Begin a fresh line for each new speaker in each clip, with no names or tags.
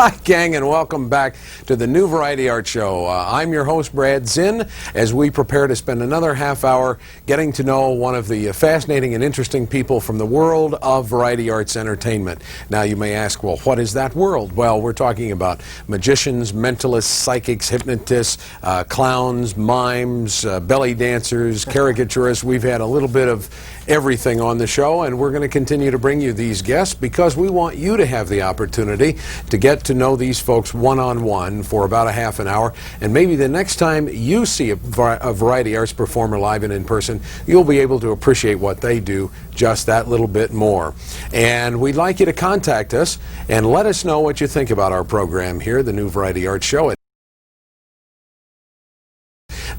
Hi, gang, and welcome back to the New Variety Art Show. I'm your host, Brad Zinn, as we prepare to spend another half hour getting to know one of the fascinating and interesting people from the world of variety arts entertainment. Now, you may ask, well, what is that world? Well, we're talking about magicians, mentalists, psychics, hypnotists, clowns, mimes, belly dancers, caricaturists. We've had a little bit of everything on the show, and we're going to continue to bring you these guests because we want you to have the opportunity to get to know these folks one-on-one for about a half an hour, and maybe the next time you see a variety arts performer live and in person, you'll be able to appreciate what they do just that little bit more. And we'd like you to contact us and let us know what you think about our program here, the New Variety Arts Show.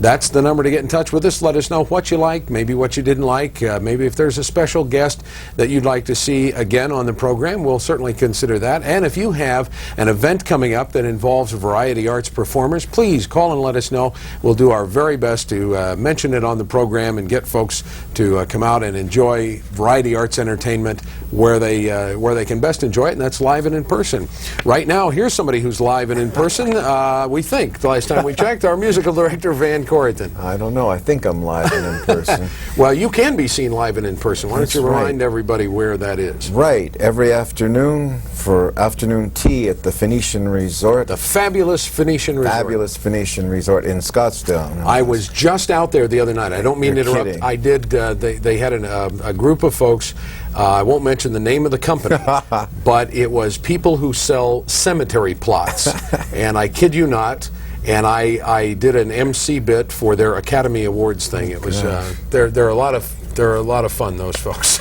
That's the number to get in touch with us. Let us know what you like, maybe what you didn't like, maybe if there's a special guest that you'd like to see again on the program, we'll certainly consider that. And if you have an event coming up that involves variety arts performers, please call and let us know. We'll do our very best to mention it on the program and get folks to come out and enjoy variety arts entertainment where they can best enjoy it, and that's live and in person. Right now, here's somebody who's live and in person. We think, the last time we checked, our musical director, Van Corrigan.
I don't know. I think I'm live and in person.
Well, you can be seen live and in person. Why don't you remind everybody where that is?
Right. Every afternoon for afternoon tea at the Phoenician Resort.
The fabulous Phoenician Resort.
Fabulous Phoenician Resort in Scottsdale.
I was just out there the other night. I don't mean to interrupt.
Kidding.
I did. They had a group of folks. I won't mention the name of the company, but it was people who sell cemetery plots. And I kid you not, and I did an MC bit for their Academy Awards thing. It was they're a lot of fun, those folks.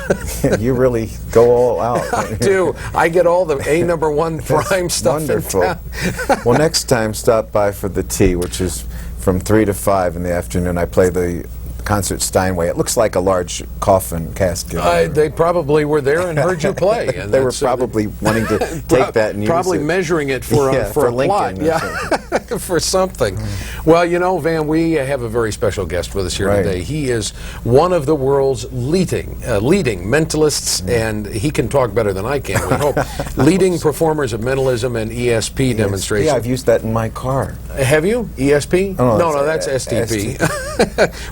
You really go all out.
I do. I get all the #1 prime stuff.
Wonderful.
In town.
Well, next time stop by for the tea, which is from 3 to 5 in the afternoon. I play the concert Steinway. It looks like a large coffin casket.
They probably were there and heard you play. And
they were probably wanting to take that and
probably
use it.
measuring it for a plot.
Lincoln,
for something. Well, you know, Van, we have a very special guest with us here today. He is one of the world's leading mentalists, and he can talk better than I can, we hope. Leading performers of mentalism and ESP demonstrations.
Yeah, I've used that in my car.
Have you? ESP?
Oh,
no, that's STP.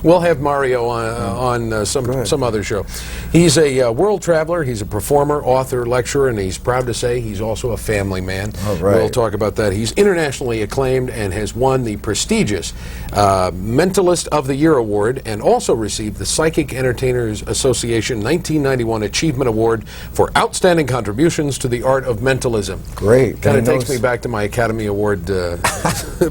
We'll have Mario on some other show. He's a world traveler, he's a performer, author, lecturer, and he's proud to say he's also a family man.
Oh, right.
We'll talk about that. He's internationally acclaimed and has won the prestigious Mentalist of the Year Award, and also received the Psychic Entertainers Association 1991 Achievement Award for outstanding contributions to the art of mentalism.
Great.
Kind of takes me back to my Academy Award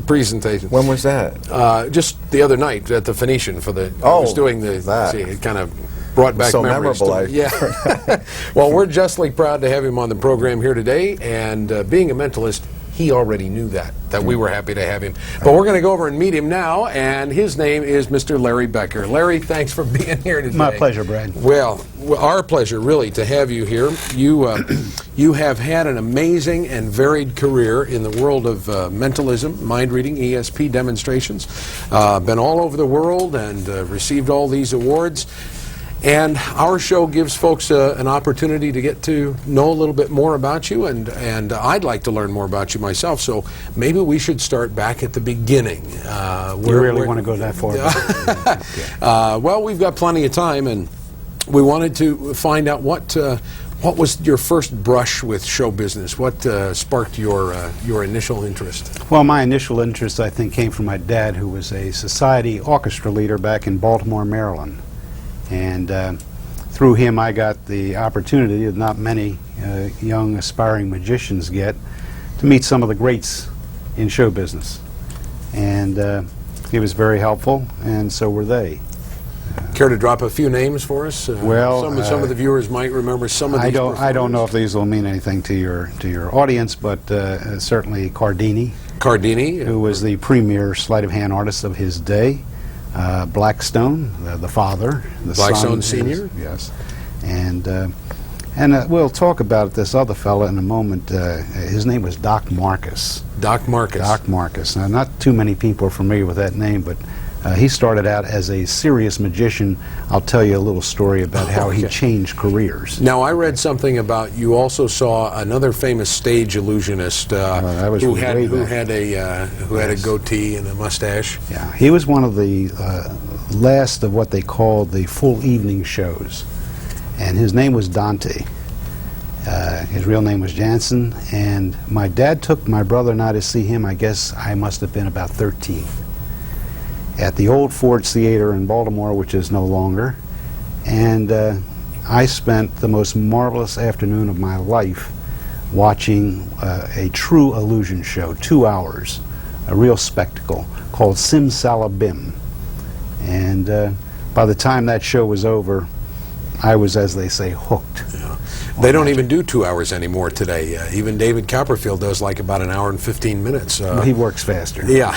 presentation.
When was that?
Just the other night at the Phoenician for the. I was doing the. See, it kind of brought back
so
memories.
Memorable.
Yeah. Well, we're justly proud to have him on the program here today, and being a mentalist, he already knew that we were happy to have him. But we're going to go over and meet him now, and his name is Mr. Larry Becker. Larry, thanks for being here today.
My pleasure, Brad.
Well, our pleasure, really, to have you here. You have had an amazing and varied career in the world of mentalism, mind reading, ESP demonstrations. Been all over the world and received all these awards. And our show gives folks an opportunity to get to know a little bit more about you, and I'd like to learn more about you myself, so maybe we should start back at the beginning.
You really want to go that far?
Well, we've got plenty of time, and we wanted to find out what was your first brush with show business? What sparked your initial interest?
Well, my initial interest, I think, came from my dad, who was a society orchestra leader back in Baltimore, Maryland. And through him, I got the opportunity that not many young aspiring magicians get to meet some of the greats in show business. And he was very helpful, and so were they.
Care to drop a few names for us?
Well,
some of the viewers might remember some of these.
I don't know if these will mean anything to your audience, but certainly Cardini, who was the premier sleight of hand artist of his day. Blackstone, the father, the
Blackstone
son,
Sr.?
Yes, and we'll talk about this other fella in a moment. His name was Doc Marcus.
Doc Marcus.
Doc Marcus. Now, not too many people are familiar with that name, but He started out as a serious magician. I'll tell you a little story about how he changed careers.
Now, I read something about you also saw another famous stage illusionist who had a goatee and a mustache.
Yeah, he was one of the last of what they called the full evening shows, and his name was Dante. His real name was Jansen, and my dad took my brother and I to see him. I guess I must have been about 13. At the old Ford Theater in Baltimore, which is no longer, and I spent the most marvelous afternoon of my life watching a true illusion show, 2 hours, a real spectacle called Simsalabim. And by the time that show was over, I was, as they say, hooked.
Yeah. They don't even do 2 hours anymore today. Even David Copperfield does like about an hour and 15 minutes.
Well, he works faster.
Yeah.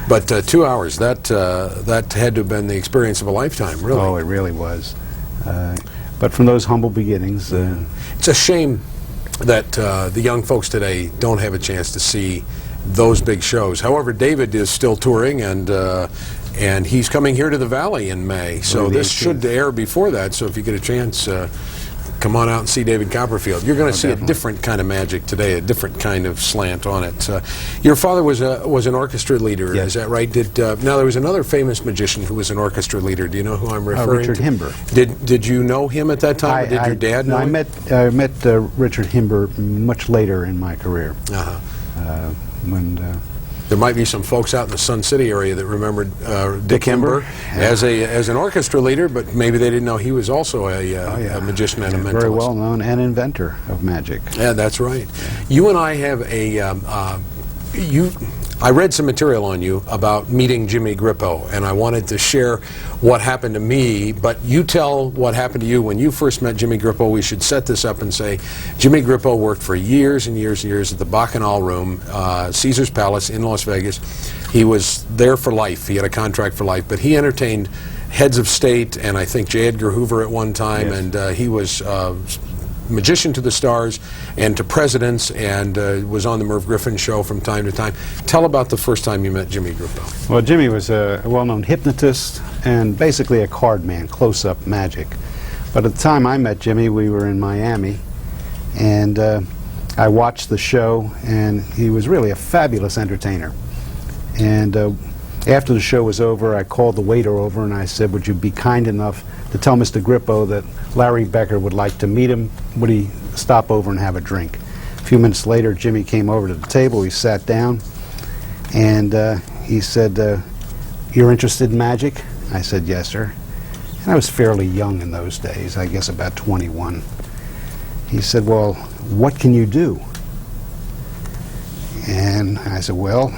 But 2 hours, that had to have been the experience of a lifetime, really.
Oh, it really was. But from those humble beginnings...
it's a shame that the young folks today don't have a chance to see those big shows. However, David is still touring, and he's coming here to the Valley in May. So this should air before that, so if you get a chance, come on out and see David Copperfield. You're going to see a different kind of magic today, a different kind of slant on it. Your father was an orchestra leader,
yes.
Is that right? Now, there was another famous magician who was an orchestra leader. Do you know who I'm referring
Richard
to?
Himber.
Did you know him at that time, or did your dad know him?
I met Richard Himber much later in my career.
There might be some folks out in the Sun City area that remembered Dick Himber as an orchestra leader, but maybe they didn't know he was also a magician and a mentalist.
Very well known and inventor of magic.
Yeah, that's right. You and I have I read some material on you about meeting Jimmy Grippo, and I wanted to share what happened to me, but you tell what happened to you when you first met Jimmy Grippo. We should set this up and say Jimmy Grippo worked for years and years and years at the Bacchanal Room, Caesar's Palace in Las Vegas. He was there for life. He had a contract for life, but he entertained heads of state and I think J. Edgar Hoover at one time, yes. And he was magician to the stars and to presidents, and was on the Merv Griffin show from time to time. Tell about the first time you met Jimmy Grippo.
Well, Jimmy was a well-known hypnotist and basically a card man, close-up magic. But at the time I met Jimmy, we were in Miami, and I watched the show, and he was really a fabulous entertainer. And after the show was over, I called the waiter over and I said, would you be kind enough to tell Mr. Grippo that Larry Becker would like to meet him? Would he stop over and have a drink? A few minutes later, Jimmy came over to the table. He sat down, and he said, you're interested in magic? I said, yes, sir. And I was fairly young in those days, I guess about 21. He said, well, what can you do? And I said, well,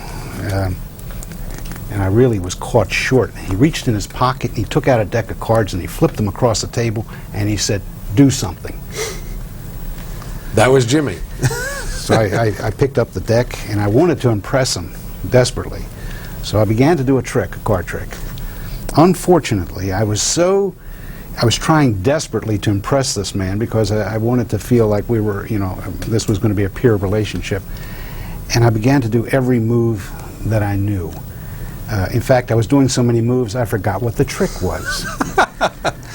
and I really was caught short. He reached in his pocket, and he took out a deck of cards, and he flipped them across the table, and he said, do something.
That was Jimmy.
So I picked up the deck, and I wanted to impress him desperately. So I began to do a card trick. Unfortunately, I was trying desperately to impress this man because I wanted to feel like we were, this was going to be a peer relationship. And I began to do every move that I knew. In fact, I was doing so many moves, I forgot what the trick was.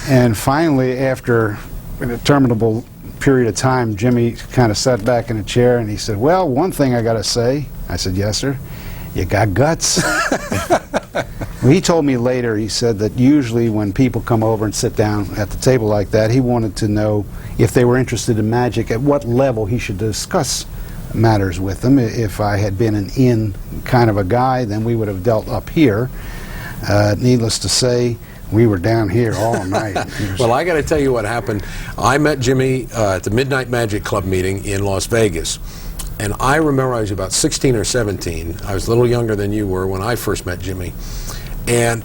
And finally, after an interminable period of time, Jimmy kind of sat back in a chair and he said, well, one thing I got to say. I said, yes, sir. You got guts. Well, he told me later, he said that usually when people come over and sit down at the table like that, he wanted to know if they were interested in magic, at what level he should discuss matters with them. If I had been an in kind of a guy, then we would have dealt up here. Needless to say, we were down here all night.
Well, I got to tell you what happened. I met Jimmy at the Midnight Magic Club meeting in Las Vegas. And I remember I was about 16 or 17. I was a little younger than you were when I first met Jimmy. And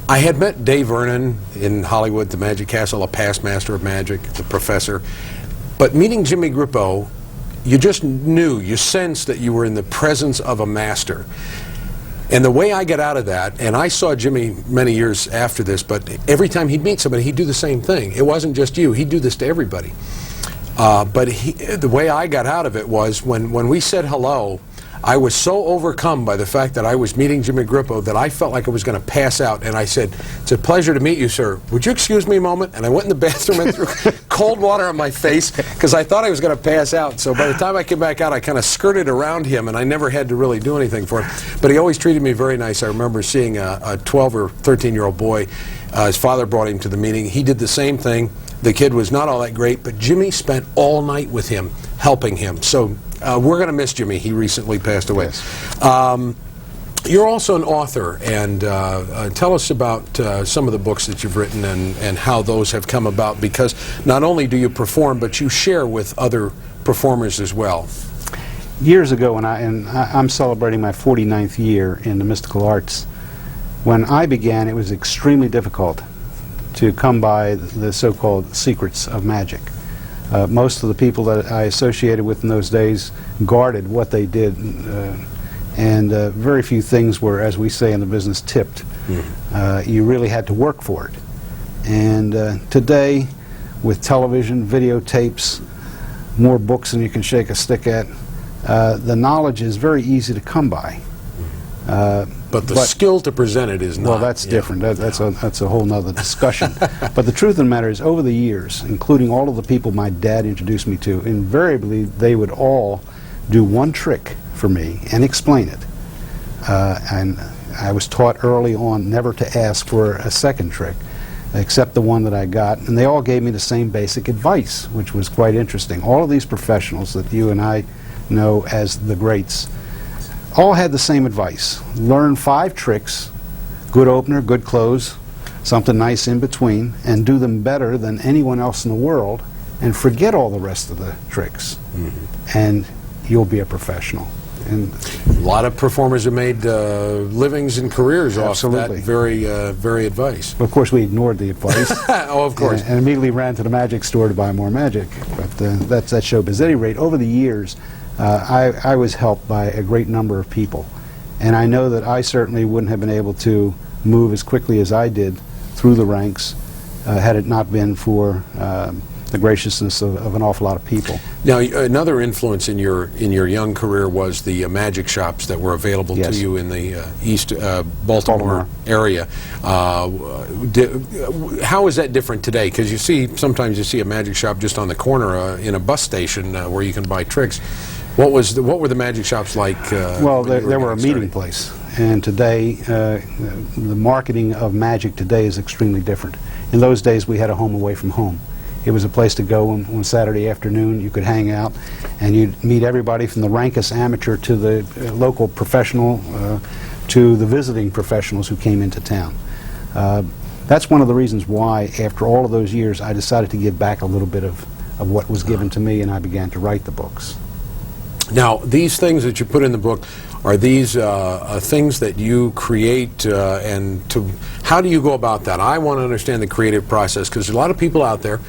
I had met Dave Vernon in Hollywood, the Magic Castle, a past master of magic, the professor. But meeting Jimmy Grippo, you just knew, you sensed that you were in the presence of a master. And the way I got out of that, and I saw Jimmy many years after this, but every time he'd meet somebody, he'd do the same thing. It wasn't just you, he'd do this to everybody. But the way I got out of it was when we said hello, I was so overcome by the fact that I was meeting Jimmy Grippo that I felt like I was going to pass out. And I said, "It's a pleasure to meet you, sir. Would you excuse me a moment?" And I went in the bathroom and threw cold water on my face because I thought I was going to pass out. So by the time I came back out, I kind of skirted around him, and I never had to really do anything for him. But he always treated me very nice. I remember seeing a 12 or 13-year-old boy. His father brought him to the meeting. He did the same thing. The kid was not all that great, but Jimmy spent all night with him, helping him. So we're going to miss Jimmy. He recently passed away.
Yes.
You're also an author, and tell us about some of the books that you've written and how those have come about, because not only do you perform, but you share with other performers as well.
Years ago, I'm celebrating my 49th year in the mystical arts. When I began, it was extremely difficult to come by the so-called secrets of magic. Most of the people that I associated with in those days guarded what they did, and very few things were, as we say in the business, tipped. You really had to work for it. And today, with television, videotapes, more books than you can shake a stick at, the knowledge is very easy to come by.
But the skill to present it is not.
Well, that's different. That's a whole nother discussion. But the truth of the matter is, over the years, including all of the people my dad introduced me to, invariably they would all do one trick for me and explain it. And I was taught early on never to ask for a second trick, except the one that I got. And they all gave me the same basic advice, which was quite interesting. All of these professionals that you and I know as the greats all had the same advice. Learn 5 tricks, good opener, good close, something nice in between, and do them better than anyone else in the world, and forget all the rest of the tricks. And you'll be a professional. And
a lot of performers have made livings and careers off that very advice.
of course, we ignored the advice.
Oh, of course.
And immediately ran to the magic store to buy more magic. But that's that showbiz. At any rate, over the years, I was helped by a great number of people. And I know that I certainly wouldn't have been able to move as quickly as I did through the ranks had it not been for the graciousness of an awful lot of people.
Now, another influence in your young career was the magic shops that were available to you in the East Baltimore area. How is that different today? Because sometimes you see a magic shop just on the corner in a bus station where you can buy tricks. What were the magic shops like?
Well, they were a meeting place, and today the marketing of magic today is extremely different. In those days, we had a home away from home. It was a place to go on Saturday afternoon. You could hang out, and you'd meet everybody from the rankest amateur to the local professional to the visiting professionals who came into town. That's one of the reasons why, after all of those years, I decided to give back a little bit of what was given to me, and I began to write the books.
Now, these things that you put in the book, are these things that you create, how do you go about that? I want to understand the creative process, because there's a lot of people out there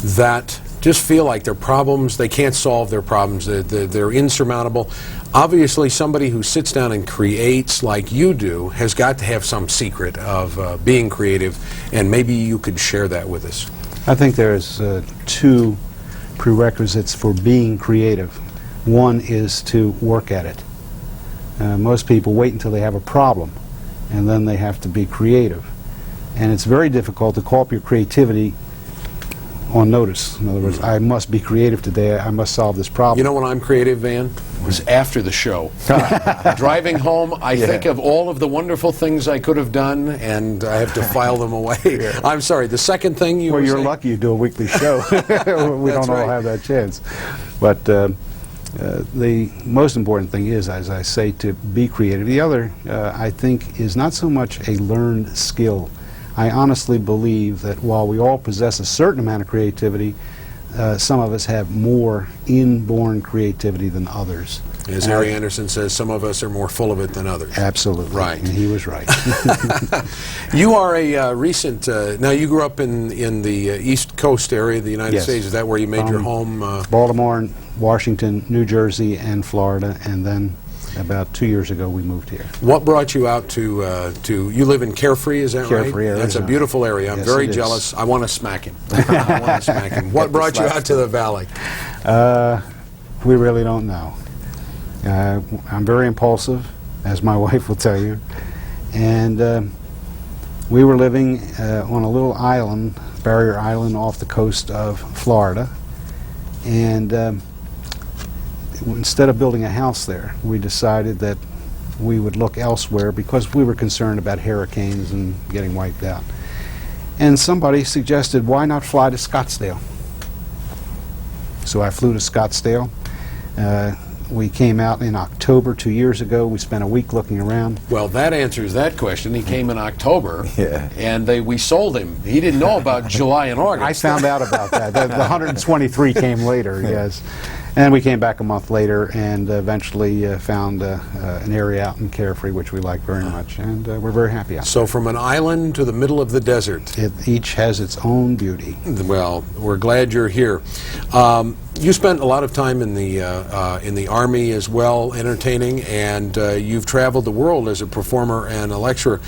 that just feel like their problems, they can't solve their problems, they're insurmountable. Obviously, somebody who sits down and creates like you do has got to have some secret of being creative, and maybe you could share that with us.
I think there's 2 prerequisites for being creative. One is to work at it. Most people wait until they have a problem, and then they have to be creative. And it's very difficult to call up your creativity on notice. In other words, I must be creative today, I must solve this problem.
You know when I'm creative, Van? It was after the show. Driving home, I think of all of the wonderful things I could have done, and I have to file them away. I'm sorry, the second thing you were
Well, you're
saying?
lucky you do a weekly show. We don't all have that chance. But the most important thing is, as I say, to be creative. The other, I think, is not so much a learned skill. I honestly believe that while we all possess a certain amount of creativity, some of us have more inborn creativity than others.
As Harry Anderson says, some of us are more full of it than others.
Absolutely.
Right.
And he was right.
You are a recent, now you grew up in the East Coast area of the United States. Is that where you made your home?
Baltimore, Washington, New Jersey, and Florida, and then about 2 years ago we moved here.
What brought you out to you live in Carefree, is that right?
Carefree, Arizona.
That's a beautiful area. I'm very jealous. I want to smack him. I want to smack him. What brought you out to the valley?
We really don't know. I'm very impulsive, as my wife will tell you. And we were living on a little island, barrier island off the coast of Florida. And instead of building a house there, we decided that we would look elsewhere because we were concerned about hurricanes and getting wiped out. And somebody suggested, why not fly to Scottsdale? So I flew to Scottsdale. We came out in October 2 years ago. We spent a week looking around.
Well, that answers that question. He came in October,
Yeah.
and we sold him. He didn't know about July and August.
I found out about that. The 123 came later, yes. And we came back a month later and eventually found an area out in Carefree, which we like very much, and we're very happy out
So from an island to the middle of the desert.
there. Each has its own beauty.
Well, we're glad you're here. You spent a lot of time in the Army as well, entertaining, and you've traveled the world as a performer and a lecturer.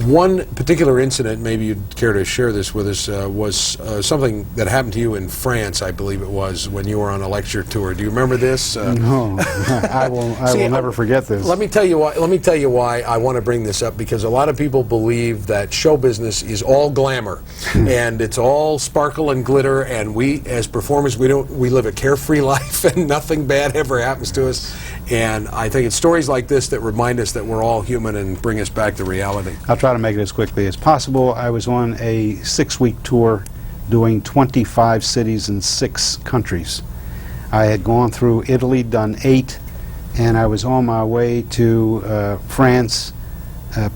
One particular incident, maybe you'd care to share this with us, was something that happened to you in France, I believe it was, when you were on a lecture tour. Do you remember this?
No, I will never forget this.
Let me tell you why. Let me tell you why I want to bring this up, because a lot of people believe that show business is all glamour and it's all sparkle and glitter, and we as performers we live a carefree life and nothing bad ever happens to us. And I think it's stories like this that remind us that we're all human and bring us back to reality.
I'll try to make it as quickly as possible. I was on a 6-week tour doing 25 cities in 6 countries. I had gone through Italy, done 8, and I was on my way to France,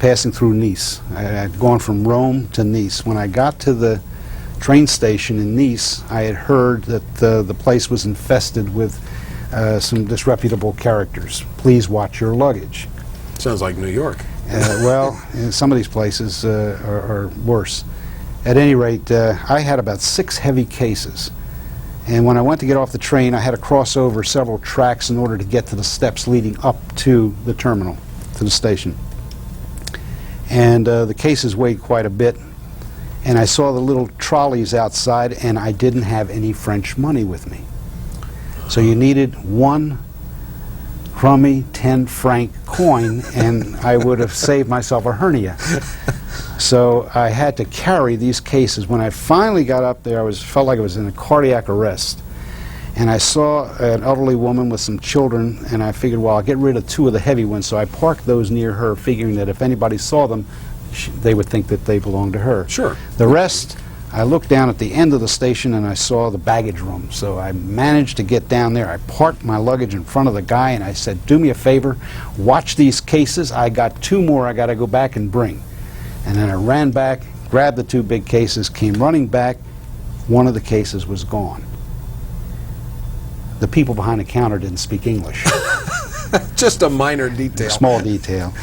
passing through Nice. I had gone from Rome to Nice. When I got to the train station in Nice, I had heard that the place was infested with some disreputable characters. Please watch your luggage.
Sounds like New York.
Well, some of these places are worse. At any rate, I had about 6 heavy cases. And when I went to get off the train, I had to cross over several tracks in order to get to the steps leading up to the terminal, to the station. And the cases weighed quite a bit. And I saw the little trolleys outside, and I didn't have any French money with me. So you needed one crummy 10-franc coin, and I would have saved myself a hernia. So I had to carry these cases. When I finally got up there, felt like I was in a cardiac arrest. And I saw an elderly woman with some children, and I figured, well, I'll get rid of 2 of the heavy ones. So I parked those near her, figuring that if anybody saw them, they would think that they belonged to her.
Sure.
The rest, I looked down at the end of the station and I saw the baggage room. So I managed to get down there. I parked my luggage in front of the guy and I said, do me a favor, watch these cases. I got 2 more I got to go back and bring. And then I ran back, grabbed the 2 big cases, came running back. One of the cases was gone. The people behind the counter didn't speak English.
Just a minor detail.
Small detail.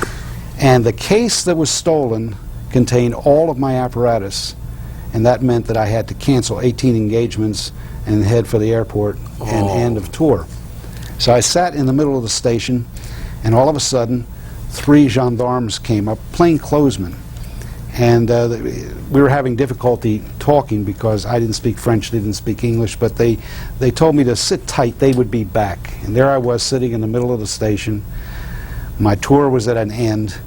And the case that was stolen contained all of my apparatus, and that meant that I had to cancel 18 engagements and head for the airport and end of tour. So I sat in the middle of the station, and all of a sudden 3 gendarmes came up, plainclothesmen. And we were having difficulty talking because I didn't speak French, they didn't speak English, but they told me to sit tight, they would be back. And there I was sitting in the middle of the station. My tour was at an end.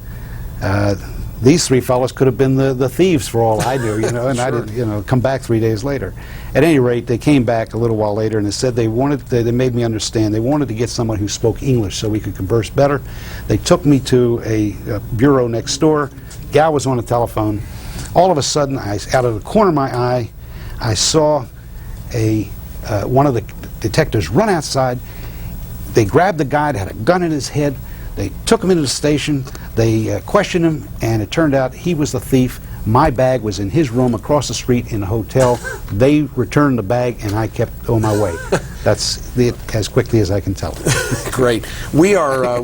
These 3 fellows could have been the thieves for all I knew, and
Sure.
I didn't, come back 3 days later. At any rate, they came back a little while later and they said they made me understand, they wanted to get someone who spoke English so we could converse better. They took me to a bureau next door. Gal was on the telephone. All of a sudden, out of the corner of my eye, I saw one of the detectives run outside. They grabbed the guy that had a gun in his head. They took him into the station. They questioned him, and it turned out he was the thief. My bag was in his room across the street in a hotel. They returned the bag, and I kept on my way. That's it, as quickly as I can tell it.
Great. We are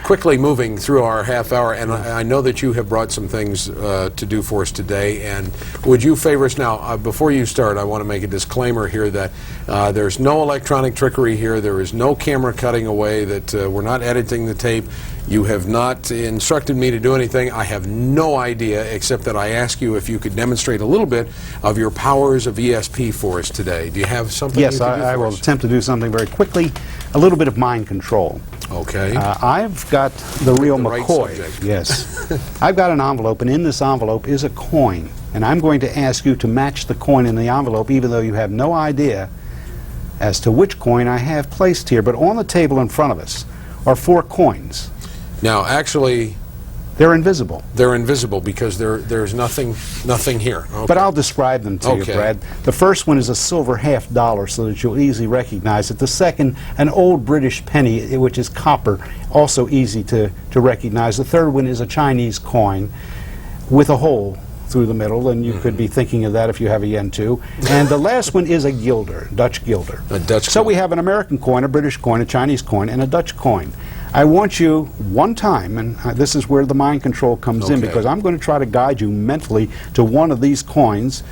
quickly moving through our half hour, and I know that you have brought some things to do for us today. And would you favor us now? Before you start, I want to make a disclaimer here that there's no electronic trickery here. There is no camera cutting away. That we're not editing the tape. You have not instructed me to do anything. I have no idea, except that I ask you if you could demonstrate a little bit of your powers of ESP for us today. Do you have something? something?
Yes,
you can do
I
for
will
us?
attempt to do something very quickly. A little bit of mind control.
Okay.
I've got the real
the right
McCoy.
subject.
Yes. I've got an envelope, and in this envelope is a coin. And I'm going to ask you to match the coin in the envelope, even though you have no idea as to which coin I have placed here. But on the table in front of us are 4 coins.
Now, actually,
They're invisible.
they're invisible because there's nothing here. Okay.
But I'll describe them to you,
Okay.
Brad. The first one is a silver $half so that you'll easily recognize it. The second, an old British penny, which is copper, also easy to recognize. The third one is a Chinese coin with a hole through the middle, and you could be thinking of that if you have a yen too. And the last one is a guilder, Dutch guilder.
A Dutch
So we
coin.
have an American coin, a British coin, a Chinese coin, and a Dutch coin. I want you one time, and this is where the mind control comes in,
Okay.
because I'm going to try to guide you mentally to one of these coins.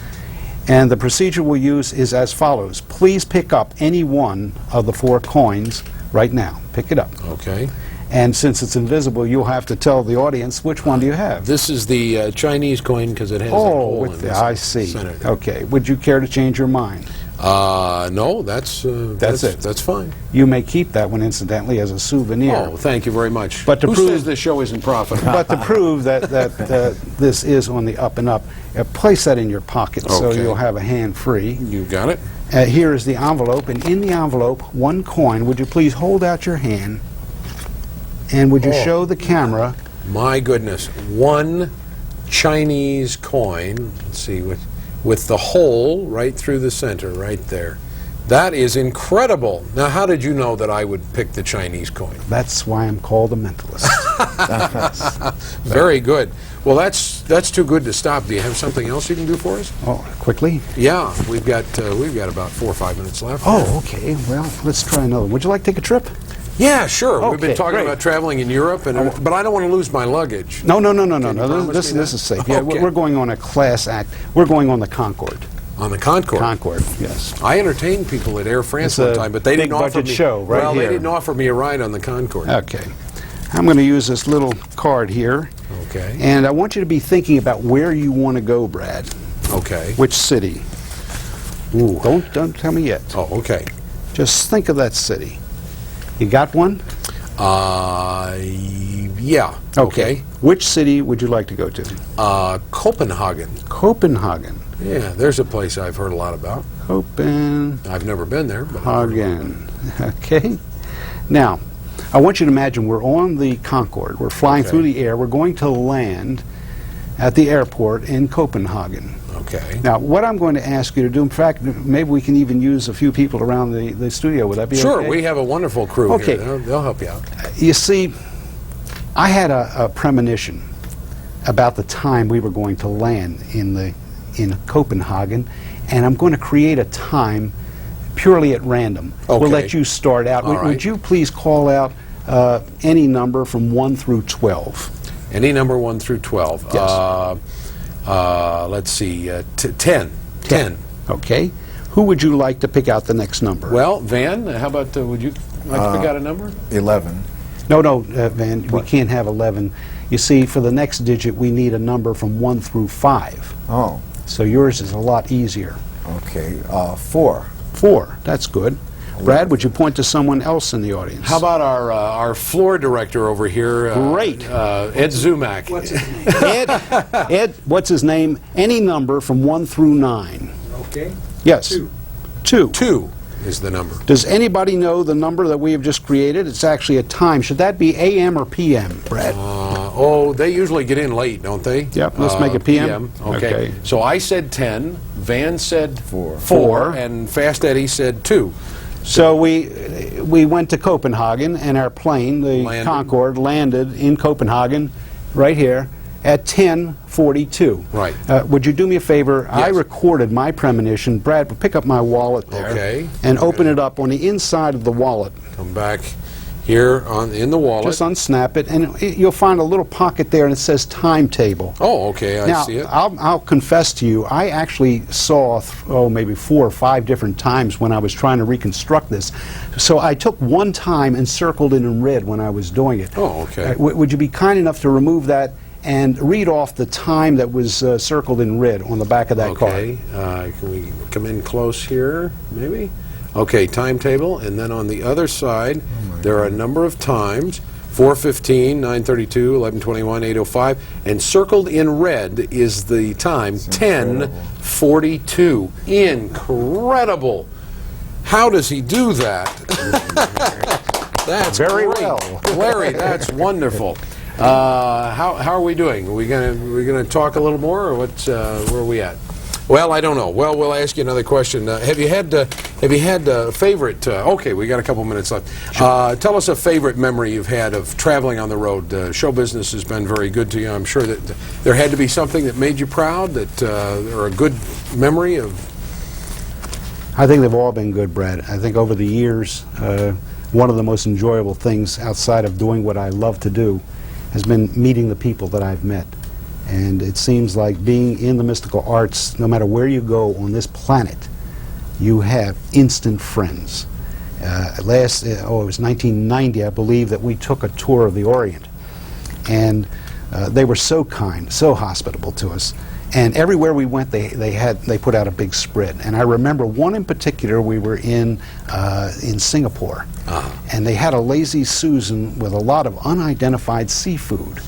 And the procedure we'll use is as follows. Please pick up any one of the 4 coins right now. Pick it up.
Okay.
And since it's invisible, you'll have to tell the audience which one do you have.
This is the Chinese coin because it has a
Oh,
hole in the
I see.
center.
Okay. Would you care to change your mind?
No, that's
it.
That's fine.
You may keep that one, incidentally, as a souvenir.
Oh, thank you very much.
But to
Who
prove-
says this show isn't profitable?
But to prove that this is on the up and up, place that in your pocket so
Okay.
you'll have a hand free.
You got it.
Here is the envelope, and in the envelope, 1 coin. Would you please hold out your hand, and would you
Oh.
show the camera?
My goodness, 1 Chinese coin. Let's see, with the hole right through the center, right there. That is incredible. Now, how did you know that I would pick the Chinese coin?
That's why I'm called a mentalist.
Very good. Well, that's too good to stop. Do you have something else you can do for us?
Oh, quickly.
Yeah, we've got about 4 or 5 minutes left.
Oh, okay. Well, let's try another one. Would you like to take a trip?
Yeah, sure. We've been
Okay,
talking
great.
about traveling in Europe, but I don't want to lose my luggage.
No.
Can you
This
promise me
is
that?
safe. Yeah,
Okay.
we're going on a class act. We're going on the Concorde.
On the Concorde.
Concorde, yes.
I entertained people at Air France
It's
one
a
time, but they
big
didn't offer
budget
me.
show right
well,
here.
they didn't offer me a ride on the Concorde.
Okay. I'm going to use this little card here,
Okay.
and I want you to be thinking about where you want to go, Brad.
Okay.
Which city? Ooh, don't tell me yet.
Oh, okay.
Just think of that city. You got one?
Yeah. Okay.
Which city would you like to go to?
Copenhagen.
Copenhagen.
Yeah, there's a place I've heard a lot about.
Copenhagen.
I've never been there, but I've heard
Okay. Now, I want you to imagine we're on the Concorde. We're flying
Okay.
through the air. We're going to land at the airport in Copenhagen.
Okay.
Now, what I'm going to ask you to do, in fact, maybe we can even use a few people around the studio. Would that be
Sure,
okay?
we have a wonderful crew
Okay.
here. They'll help you out.
You see, I had a premonition about the time we were going to land in Copenhagen, and I'm going to create a time purely at random.
Okay.
We'll let you start out.
All
Would
right.
you please call out any number from 1 through 12?
Any number 1 through 12.
Yes.
Let's see. 10. 10.
Okay. Who would you like to pick out the next number?
Well, Van, how about, would you like to pick out a number?
11.
No, Van, we can't have 11. You see, for the next digit, we need a number from 1 through 5.
Oh,
So yours is a lot easier.
okay. 4.
4, that's good. Brad, would you point to someone else in the audience?
How about our floor director over here?
Great.
Ed Zumak.
Ed, what's his name? Any number from 1 through 9.
Okay.
Yes. 2.
2 is the number.
Does anybody know the number that we have just created? It's actually a time. Should that be AM or PM, Brad?
They usually get in late, don't they?
Yep, let's make it PM.
Okay.
Okay.
So I said 10, Van said
4.
4.
and Fast Eddie said 2.
So we went to Copenhagen, and our plane, the
Landed.
Concorde, landed in Copenhagen, right here, at 10:42.
Right.
Would you do me a favor? I
Yes.
recorded my premonition. Brad, pick up my wallet there.
Okay.
And open it up on the inside of the wallet.
Come back here in the wallet.
Just unsnap it, and you'll find a little pocket there, and it says timetable.
Oh, okay, I
Now,
see it.
I'll confess to you, I actually saw, maybe 4 or 5 different times when I was trying to reconstruct this. So I took one time and circled it in red when I was doing it.
Oh, okay.
Would you be kind enough to remove that and read off the time that was circled in red on the back of that card?
Okay. Can we come in close here, maybe? Okay, timetable, and then on the other side, there are a number of times. 4:15, 9:32, 11:21, 8:05, and circled in red is the time, 10:42. Incredible! How does he do that? That's
Very
great.
well.
Larry, that's wonderful. How are we doing? Are we gonna talk a little more, or what's where are we at? Well, I don't know. Well, we'll ask you another question. Have you had a favorite? Okay, we got a couple minutes left. Sure. Tell us a favorite memory you've had of traveling on the road. Show business has been very good to you. I'm sure that there had to be something that made you proud, or a good memory of.
I think they've all been good, Brad. I think over the years, one of the most enjoyable things outside of doing what I love to do has been meeting the people that I've met. And it seems like being in the mystical arts, no matter where you go on this planet, you have instant friends. It was 1990, I believe, that we took a tour of the Orient. And they were so kind, so hospitable to us. And everywhere we went, they put out a big spread. And I remember one in particular. We were in Singapore, and they had a Lazy Susan with a lot of unidentified seafood.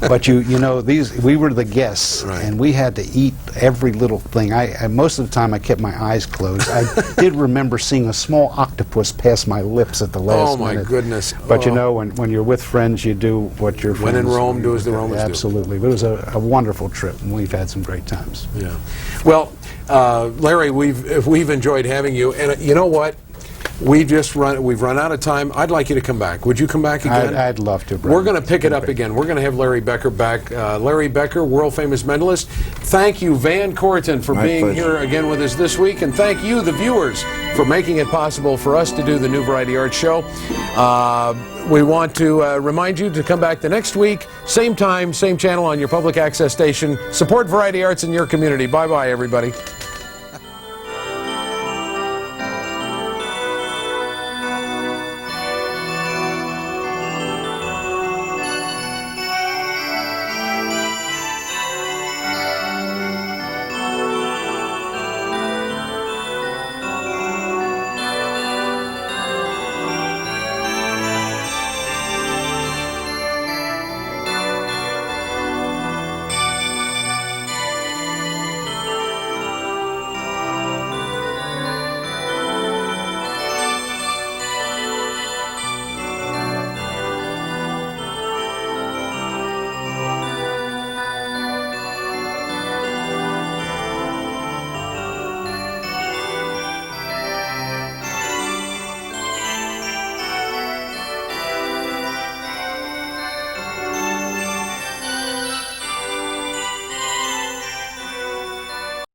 But you know, we were the guests,
right,
and we had to eat every little thing. Most of the time I kept my eyes closed. I did remember seeing a small octopus pass my lips at the last minute.
Oh my goodness!
But you know, when you're with friends, you do what your friends.
When in Rome, do as the Romans do.
Absolutely. But it was a wonderful trip, and we've had some great times.
Yeah. Well, Larry, we've enjoyed having you, and you know what? We've run out of time. I'd like you to come back. Would you come back again?
I'd love to, Brad.
We're going to pick it up again. We're going to have Larry Becker back. Larry Becker, world-famous mentalist. Thank you, Van Corton, for being here again with us this week. And thank you, the viewers, for making it possible for us to do the New Variety Arts Show. We want to remind you to come back the next week, same time, same channel on your public access station. Support Variety Arts in your community. Bye-bye, everybody.